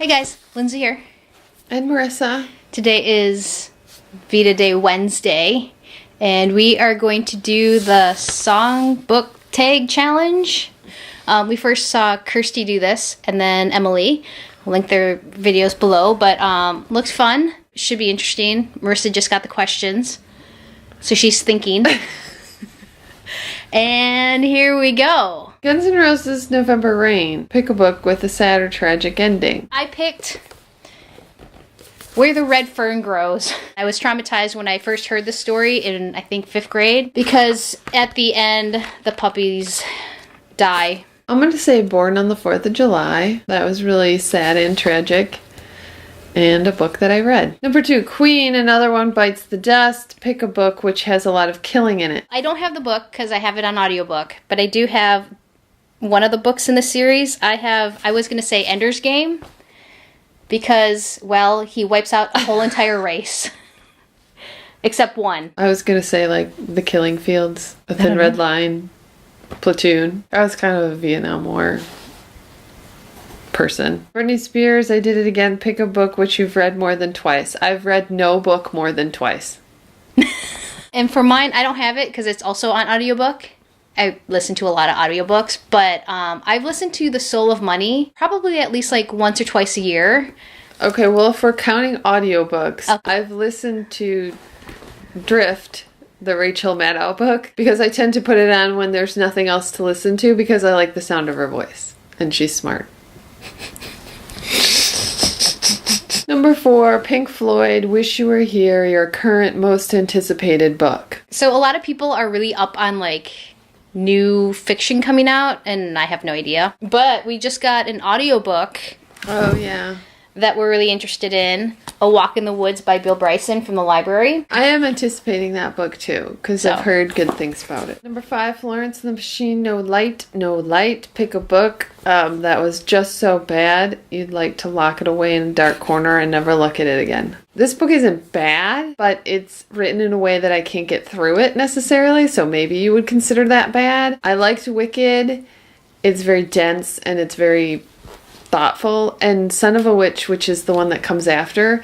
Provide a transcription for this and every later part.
Hey guys, Lindsay here. And Marissa. Today is VEDA Day Wednesday, and we are going to do the songbook tag challenge. We first saw Kirsty do this, and then Emily. I'll link their videos below, but looks fun. Should be interesting. Marissa just got the questions, so she's thinking. And here we go. Guns N' Roses' November Rain. Pick a book with a sad or tragic ending. I picked Where the Red Fern Grows. I was traumatized when I first heard the story in, I think, 5th grade, because at the end, the puppies die. I'm going to say Born on the 4th of July. That was really sad and tragic. And a book that I read. Number 2, Queen, Another One Bites the Dust. Pick a book which has a lot of killing in it. I don't have the book because I have it on audiobook, but I do have one of the books in the series. I was going to say Ender's Game because, well, he wipes out a whole entire race. Except one. I was going to say, like, The Killing Fields, A Thin Red Line, Platoon. I was kind of a Vietnam War person. Britney Spears, I Did It Again. Pick a book which you've read more than twice. I've read no book more than twice. And for mine, I don't have it because it's also on audiobook. I listen to a lot of audiobooks, but I've listened to The Soul of Money probably at least like once or twice a year. Okay, well, if we're counting audiobooks, Okay. I've listened to Drift, the Rachel Maddow book, because I tend to put it on when there's nothing else to listen to because I like the sound of her voice. And she's smart. Number 4, Pink Floyd, Wish You Were Here, your current most anticipated book. So a lot of people are really up on like new fiction coming out, and I have no idea. But we just got an audiobook Oh, yeah. that we're really interested in. A Walk in the Woods by Bill Bryson from the library. I am anticipating that book too, because So. I've heard good things about it. Number 5, Florence and the Machine, No Light, No Light. Pick a book that was just so bad you'd like to lock it away in a dark corner and never look at it again. This book isn't bad, but it's written in a way that I can't get through it necessarily, so maybe you would consider that bad. I liked Wicked. It's very dense and it's very thoughtful, and Son of a Witch, which is the one that comes after,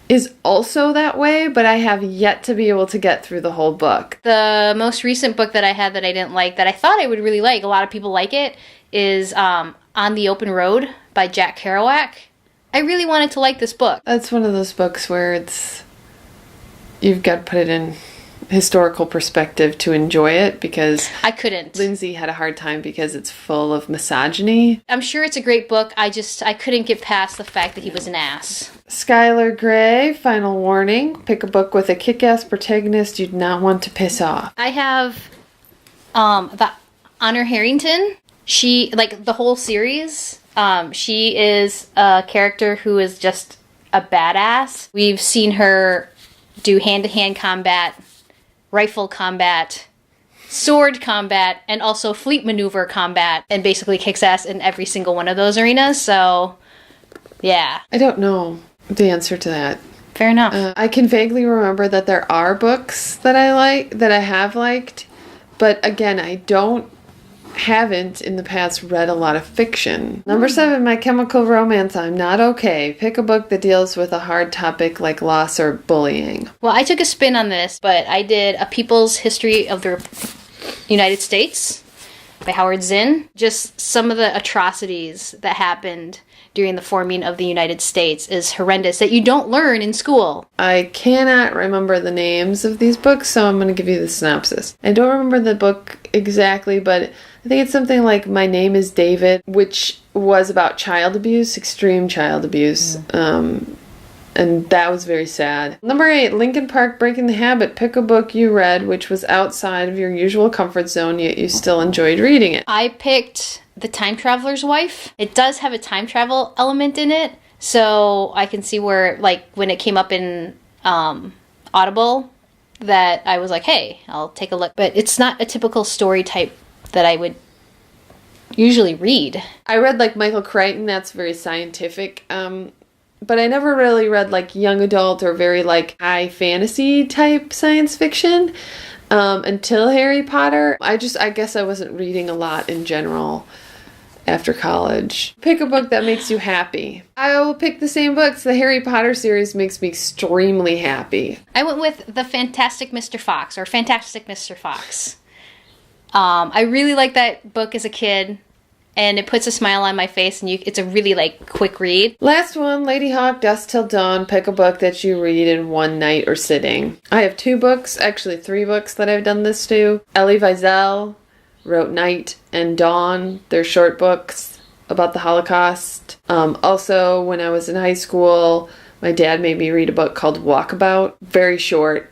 is also that way, but I have yet to be able to get through the whole book. The most recent book that I had that I didn't like, that I thought I would really like, a lot of people like it, is On the Open Road by Jack Kerouac. I really wanted to like this book. That's one of those books where you've got to put it in historical perspective to enjoy it, because I couldn't. Lindsay had a hard time because it's full of misogyny. I'm sure it's a great book. I couldn't get past the fact that he was an ass. Skylar Gray, Final Warning. Pick a book with a kick-ass protagonist you'd not want to piss off. I have the Honor Harrington. She, like, the whole series, she is a character who is just a badass. We've seen her do hand-to-hand combat, rifle combat, sword combat, and also fleet maneuver combat, and basically kicks ass in every single one of those arenas, so yeah. I don't know the answer to that. Fair enough. I can vaguely remember that there are books that I have liked, but again, I haven't in the past read a lot of fiction. Number 7, My Chemical Romance, I'm Not Okay. Pick a book that deals with a hard topic like loss or bullying. Well, I took a spin on this, but I did A People's History of the United States by Howard Zinn. Just some of the atrocities that happened during the forming of the United States is horrendous that you don't learn in school. I cannot remember the names of these books, so I'm going to give you the synopsis. I don't remember the book exactly, but I think it's something like My Name is David, which was about child abuse, extreme child abuse. And that was very sad. Number 8, Linkin Park, Breaking the Habit. Pick a book you read which was outside of your usual comfort zone, yet you still enjoyed reading it. I picked The Time Traveler's Wife. It does have a time travel element in it, so I can see where, like, when it came up in Audible, that I was like, hey, I'll take a look. But it's not a typical story type that I would usually read. I read, like, Michael Crichton. That's very scientific. But I never really read, like, young adult or very, like, high fantasy type science fiction until Harry Potter. I guess I wasn't reading a lot in general. after college. Pick a book that makes you happy. I will pick the same books. The Harry Potter series makes me extremely happy. I went with The Fantastic Mr. Fox, or Fantastic Mr. Fox. I really liked that book as a kid, and it puts a smile on my face, and it's a really, like, quick read. Last one, Lady Hawk, Dusk Till Dawn. Pick a book that you read in one night or sitting. I have 2 books, actually 3 books that I've done this to. Elie Wiesel wrote Night and Dawn. They're short books about the Holocaust. Also, when I was in high school, my dad made me read a book called Walkabout. Very short.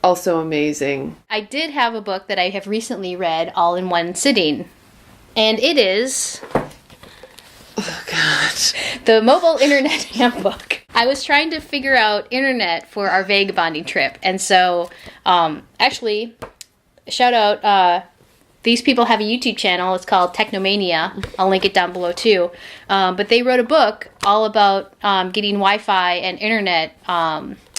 Also amazing. I did have a book that I have recently read all in one sitting. And it is... Oh, God. The Mobile Internet Handbook. I was trying to figure out internet for our vagabonding trip. And so, actually, shout out... these people have a YouTube channel. It's called Technomania. I'll link it down below too. But they wrote a book all about getting Wi-Fi and internet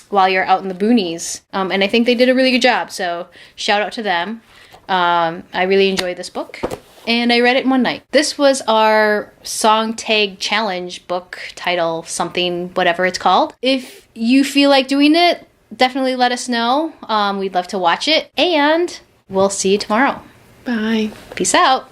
while you're out in the boonies. And I think they did a really good job. So shout out to them. I really enjoyed this book. And I read it in one night. This was our song tag challenge book title, something, whatever it's called. If you feel like doing it, definitely let us know. We'd love to watch it. And we'll see you tomorrow. Bye. Peace out.